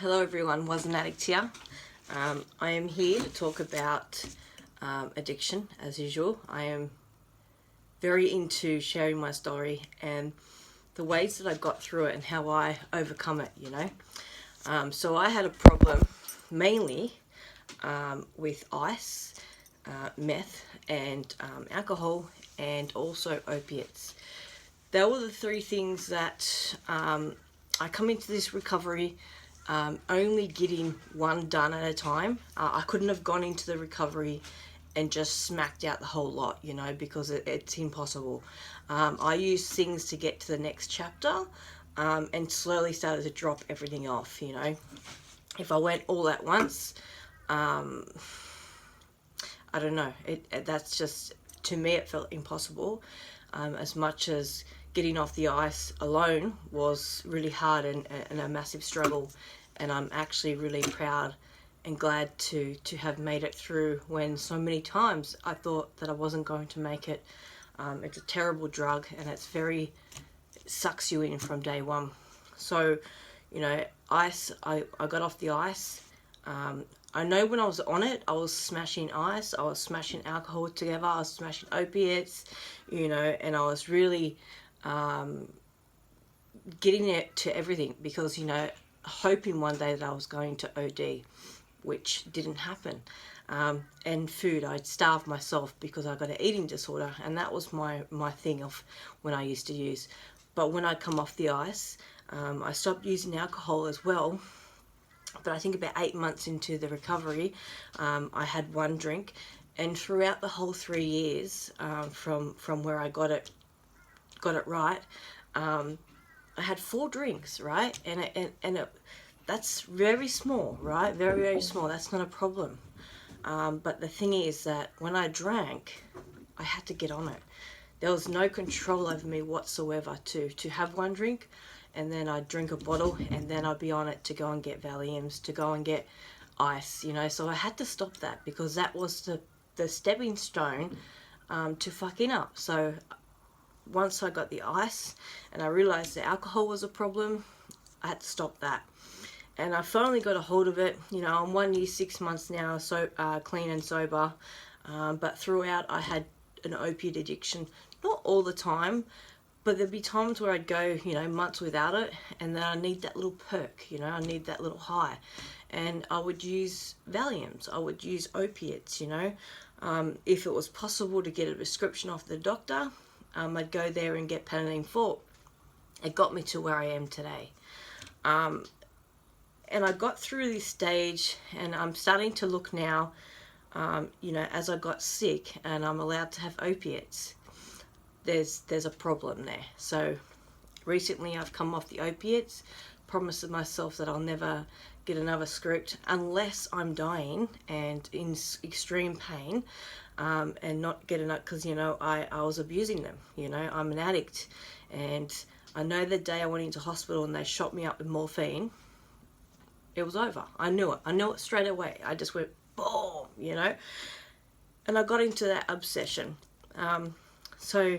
Hello everyone, Was an Addict here. I am here to talk about addiction as usual. I am very into sharing my story and the ways that I got through it and how I overcome it, So I had a problem mainly with ice, meth and alcohol and also opiates. They were the three things that I come into this recovery only getting one done at a time. I couldn't have gone into the recovery and just smacked out the whole lot, because it's impossible. I used things to get to the next chapter and slowly started to drop everything off, If I went all at once, I don't know, that's just, to me, it felt impossible. As much as getting off the ice alone was really hard and a massive struggle, and I'm actually really proud and glad to have made it through when so many times I thought that I wasn't going to make it. It's a terrible drug and it sucks you in from day one. So, ice, I got off the ice. I know when I was on it, I was smashing ice, I was smashing alcohol together, I was smashing opiates, and I was really getting it to everything because, hoping one day that I was going to OD, which didn't happen. And food, I'd starve myself because I got an eating disorder, and that was my thing of when I used to use. But when I come off the ice, I stopped using alcohol as well. But I think about 8 months into the recovery, I had one drink, and throughout the whole 3 years, from where I got it right, I had 4 drinks, right? And that's very small, right? Very, very small. That's not a problem. But the thing is that when I drank, I had to get on it. There was no control over me whatsoever to have one drink, and then I'd drink a bottle, and then I'd be on it to go and get Valiums, to go and get ice, So I had to stop that because that was the stepping stone to fucking up. So once I got the ice and I realized the alcohol was a problem, I had to stop that. And I finally got a hold of it. I'm 1 year, 6 months now, so clean and sober. But throughout, I had an opiate addiction. Not all the time, but there'd be times where I'd go, months without it, and then I need that little perk, I need that little high. And I would use Valiums, I would use opiates, if it was possible to get a prescription off the doctor, I'd go there and get Panadeine Forte. It got me to where I am today. And I got through this stage, and I'm starting to look now, as I got sick and I'm allowed to have opiates, there's a problem there. So recently I've come off the opiates, promised myself that I'll never get another script unless I'm dying and in extreme pain, and not get enough, because I was abusing them. I'm an addict, and I know the day I went into hospital and they shot me up with morphine, it was over. I knew it straight away. I just went boom, and I got into that obsession. So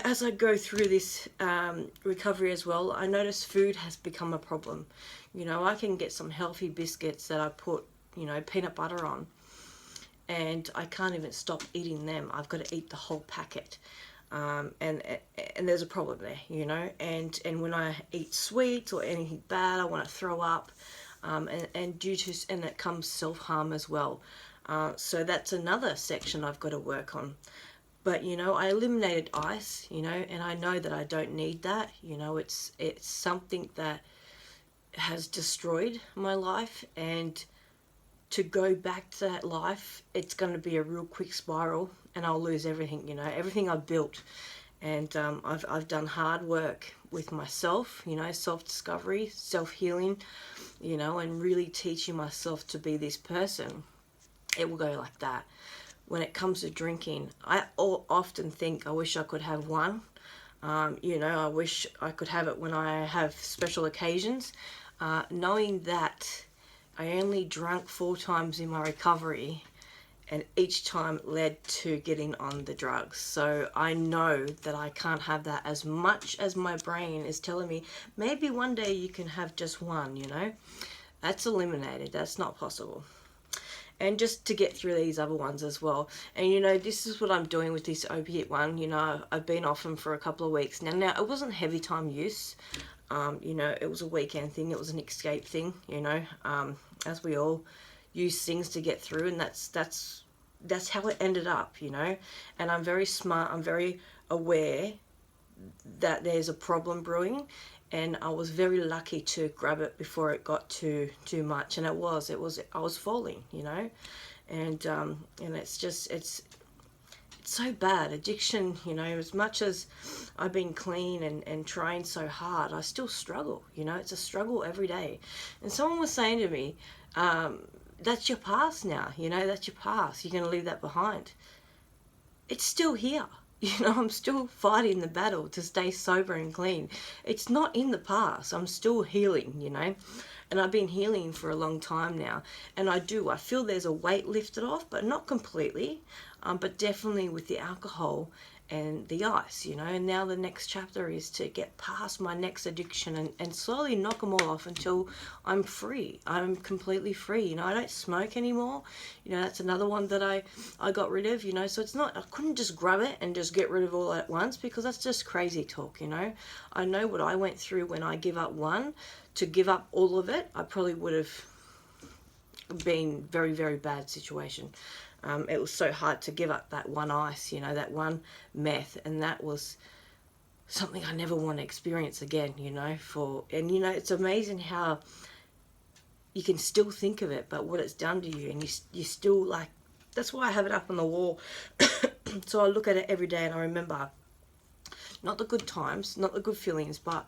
as I go through this recovery as well, I notice food has become a problem. I can get some healthy biscuits that I put, peanut butter on, and I can't even stop eating them. I've got to eat the whole packet. And there's a problem there, and when I eat sweets or anything bad, I want to throw up, and it comes self-harm as well. So that's another section I've got to work on. But, I eliminated ice, and I know that I don't need that. It's something that has destroyed my life, and to go back to that life, it's going to be a real quick spiral, and I'll lose everything, everything I've built. And I've done hard work with myself, self-discovery, self-healing, and really teaching myself to be this person. It will go like that. When it comes to drinking, I often think I wish I could have one. I wish I could have it when I have special occasions. Knowing that I only drank 4 times in my recovery, and each time led to getting on the drugs. So I know that I can't have that, as much as my brain is telling me maybe one day you can have just one, you know. That's eliminated. That's not possible. And just to get through these other ones as well. And you know, this is what I'm doing with this opiate one. You know, I've been off them for a couple of weeks now. Now, it wasn't heavy time use. You know, it was a weekend thing. It was an escape thing, you know, as we all use things to get through, and that's how it ended up, you know. And I'm very smart, I'm very aware that there's a problem brewing, and I was very lucky to grab it before it got too much. And I was falling, you know. And it's so bad. Addiction, you know, as much as I've been clean and trying so hard, I still struggle, you know. It's a struggle every day. And someone was saying to me, that's your past now, you know, that's your past. You're going to leave that behind. It's still here. You know, I'm still fighting the battle to stay sober and clean. It's not in the past. I'm still healing, you know. And I've been healing for a long time now. And I feel there's a weight lifted off, but not completely. But definitely with the alcohol and the ice, you know. And now the next chapter is to get past my next addiction and slowly knock them all off until I'm free. I'm completely free. You know, I don't smoke anymore. You know, that's another one that I got rid of, you know. So it's not, I couldn't just grab it and just get rid of all at once, because that's just crazy talk, you know. I know what I went through when I give up one. To give up all of it, I probably would have been very, very bad situation. It was so hard to give up that one ice, you know, that one meth, and that was something I never want to experience again, you know. And you know, it's amazing how you can still think of it, but what it's done to you, and you still, like, that's why I have it up on the wall. So I look at it every day and I remember not the good times, not the good feelings, but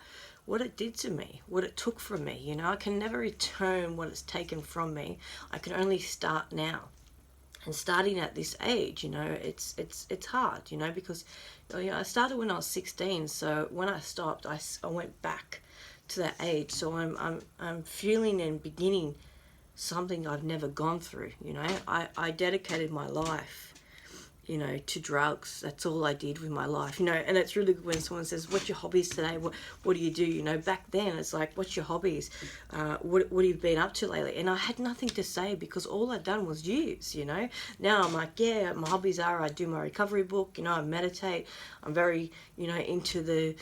what it did to me, what it took from me. You know, I can never return what it's taken from me. I can only start now. And starting at this age, you know, it's hard, you know, because, you know, I started when I was 16. So when I stopped, I went back to that age. So I'm feeling and beginning something I've never gone through. You know, I dedicated my life, you know, to drugs. That's all I did with my life, you know. And it's really good when someone says, what's your hobbies today? What do you do? You know, back then it's like, what's your hobbies? What have you been up to lately? And I had nothing to say, because all I'd done was use, you know. Now I'm like, yeah, my hobbies are, I do my recovery book, you know, I meditate. I'm very, you know, into the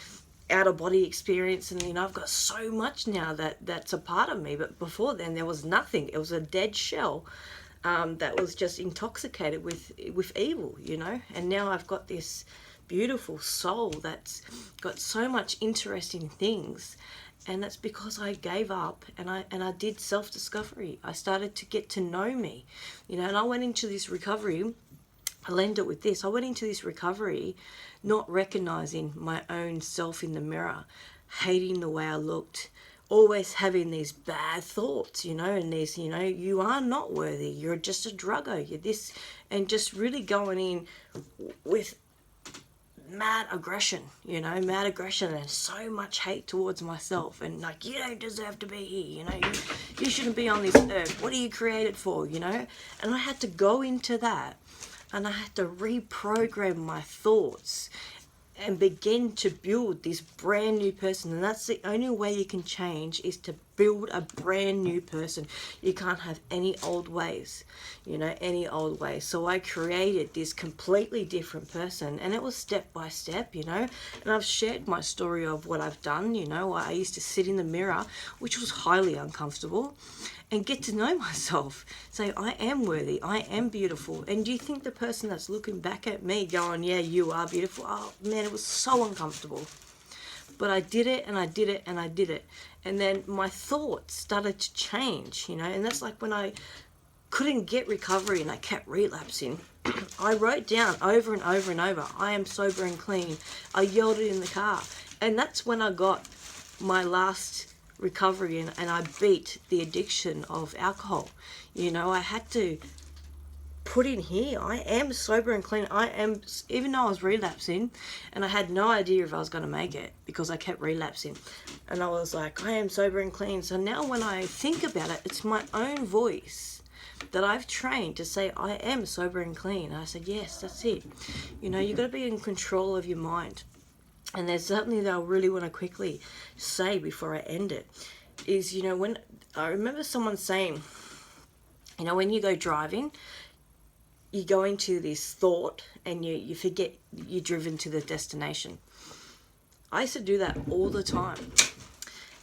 outer body experience, and you know, I've got so much now that's a part of me. But before then there was nothing. It was a dead shell. That was just intoxicated with evil, you know. And now I've got this beautiful soul that's got so much interesting things, and that's because I gave up and I did self-discovery. I started to get to know me, you know. And I went into this recovery, I'll end it with this, I went into this recovery not recognizing my own self in the mirror, hating the way I looked, always having these bad thoughts, you know, and these, you know, you are not worthy, you're just a druggo, you're this, and just really going in with mad aggression, you know, mad aggression and so much hate towards myself, and like, you don't deserve to be here, you know, you shouldn't be on this earth, what are you created for, you know. And I had to go into that, and I had to reprogram my thoughts and begin to build this brand new person. And that's the only way you can change, is to build a brand new person. You can't have any old ways, you know, any old ways. So I created this completely different person, and it was step by step, you know. And I've shared my story of what I've done, you know. I used to sit in the mirror, which was highly uncomfortable, and get to know myself. Say, I am worthy, I am beautiful. And do you think the person that's looking back at me going, yeah, you are beautiful? Oh man, it was so uncomfortable. But I did it, and I did it, and I did it. And then my thoughts started to change, you know. And that's like when I couldn't get recovery and I kept relapsing. I wrote down over and over and over, I am sober and clean. I yelled it in the car. And that's when I got my last recovery, and I beat the addiction of alcohol. You know, I had to put in here, I am sober and clean. I am, even though I was relapsing, and I had no idea if I was going to make it, because I kept relapsing, and I was like, I am sober and clean. So now when I think about it, it's my own voice that I've trained to say, I am sober and clean. And I said, yes, that's it. You know, you've got to be in control of your mind. And there's something that I really want to quickly say before I end it, is, you know, when I remember someone saying, you know, when you go driving, you go into this thought and you forget you're driven to the destination. I used to do that all the time.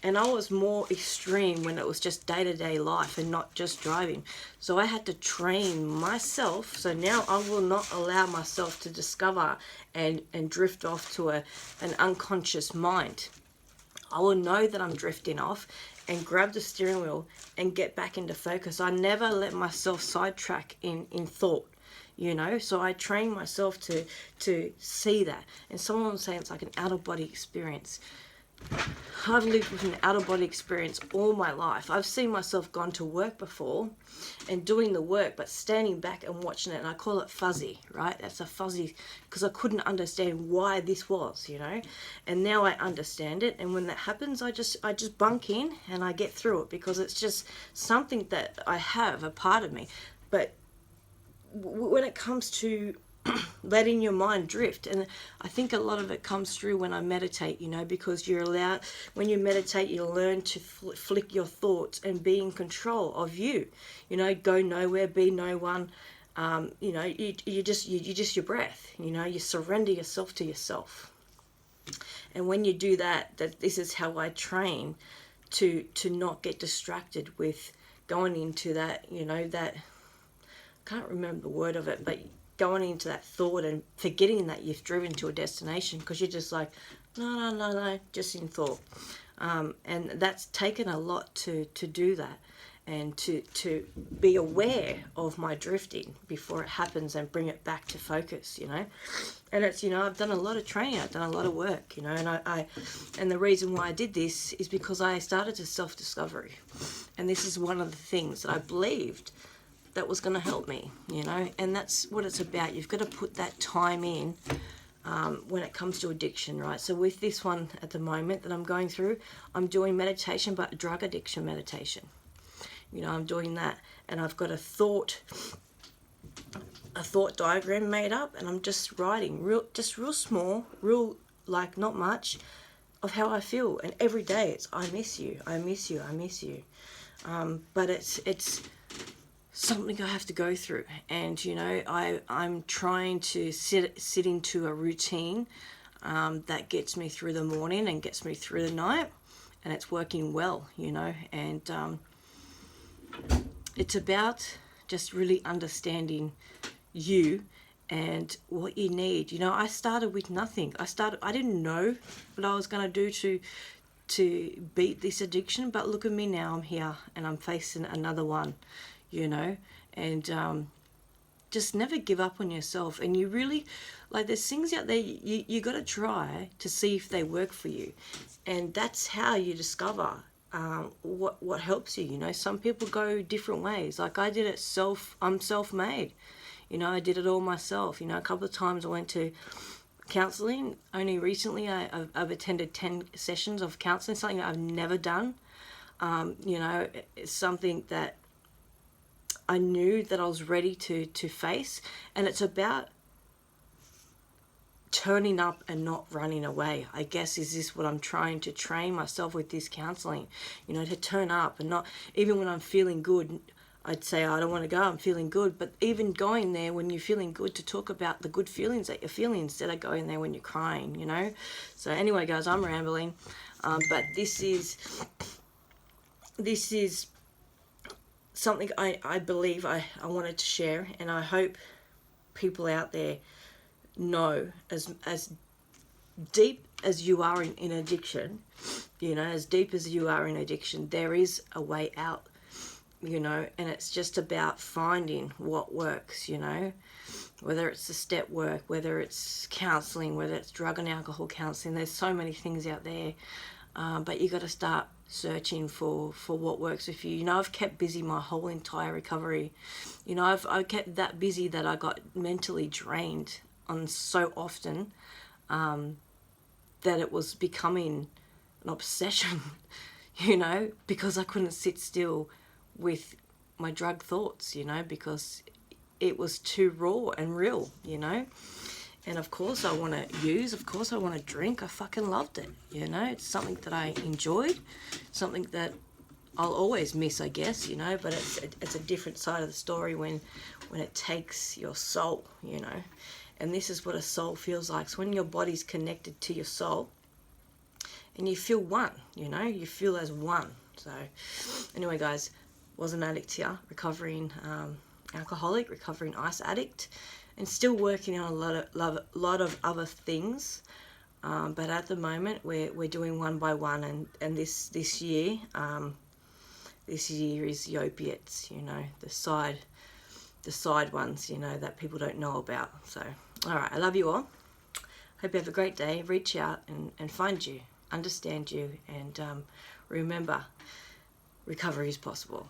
And I was more extreme when it was just day-to-day life and not just driving. So I had to train myself. So now I will not allow myself to discover and drift off to an unconscious mind. I will know that I'm drifting off and grab the steering wheel and get back into focus. I never let myself sidetrack in thought, you know. So I train myself to see that. And someone was saying it's like an out-of-body experience. I've lived with an out-of-body experience all my life. I've seen myself gone to work before and doing the work, but standing back and watching it, and I call it fuzzy, right? That's a fuzzy, because I couldn't understand why this was, you know. And now I understand it, and when that happens, I just bunk in and I get through it, because it's just something that I have, a part of me. But when it comes to letting your mind drift, and I think a lot of it comes through when I meditate, you know, because you're allowed, when you meditate, you learn to flick your thoughts and be in control of you, you know, go nowhere, be no one. You know, you just your breath, you know, you surrender yourself to yourself. And when you do that, this is how I train to not get distracted with going into that, you know, that, I can't remember the word of it, but going into that thought and forgetting that you've driven to a destination, because you're just like, no, just in thought. And that's taken a lot to do that, and to be aware of my drifting before it happens and bring it back to focus, you know. And it's, you know, I've done a lot of training, I've done a lot of work, you know, and and the reason why I did this is because I started to self-discovery. And this is one of the things that I believed that was going to help me, you know. And that's what it's about. You've got to put that time in when it comes to addiction, right? So with this one at the moment that I'm going through, I'm doing meditation, but drug addiction meditation. You know, I'm doing that, and I've got a thought diagram made up, and I'm just writing real small, real, like, not much, of how I feel. And every day it's, I miss you, I miss you, I miss you. But it's something I have to go through, and, you know, I'm trying to sit into a routine that gets me through the morning and gets me through the night, and it's working well, you know. And it's about just really understanding you and what you need. You know, I started with nothing. I didn't know what I was going to do to beat this addiction, but look at me now. I'm here and I'm facing another one, you know. And just never give up on yourself. And you really, like, there's things out there you got to try to see if they work for you, and that's how you discover what helps you. You know, some people go different ways. Like, I did it I'm self-made, you know. I did it all myself. You know, a couple of times I went to counseling. Only recently I've attended 10 sessions of counseling, something that I've never done. You know, it's something that I knew that I was ready to face. And it's about turning up and not running away, I guess. Is this what I'm trying to train myself with this counseling? You know, to turn up and not, even when I'm feeling good, I'd say, oh, I don't want to go, I'm feeling good. But even going there when you're feeling good, to talk about the good feelings that you're feeling instead of going there when you're crying, you know. So anyway, guys, I'm rambling. But this is something I believe I wanted to share, and I hope people out there know, as deep as you are in addiction, you know, as deep as you are in addiction, there is a way out, you know. And it's just about finding what works, you know, whether it's the step work, whether it's counseling, whether it's drug and alcohol counseling. There's so many things out there, but you got to start searching for what works with you. You know, I've kept busy my whole entire recovery. You know, I kept that busy that I got mentally drained on so often, that it was becoming an obsession, you know, because I couldn't sit still with my drug thoughts, you know, because it was too raw and real, you know. And of course I want to use, of course I want to drink. I fucking loved it, you know. It's something that I enjoyed, something that I'll always miss, I guess, you know. But it's a different side of the story when it takes your soul, you know. And this is what a soul feels like. So when your body's connected to your soul and you feel one, you know, you feel as one. So anyway, guys, was an addict here, recovering alcoholic, recovering ice addict, and still working on a lot of other things. But at the moment, we're doing one by one, and this year is the opiates, you know, the side ones, you know, that people don't know about. So, all right, I love you all. Hope you have a great day. Reach out and find you, understand you, and remember, recovery is possible.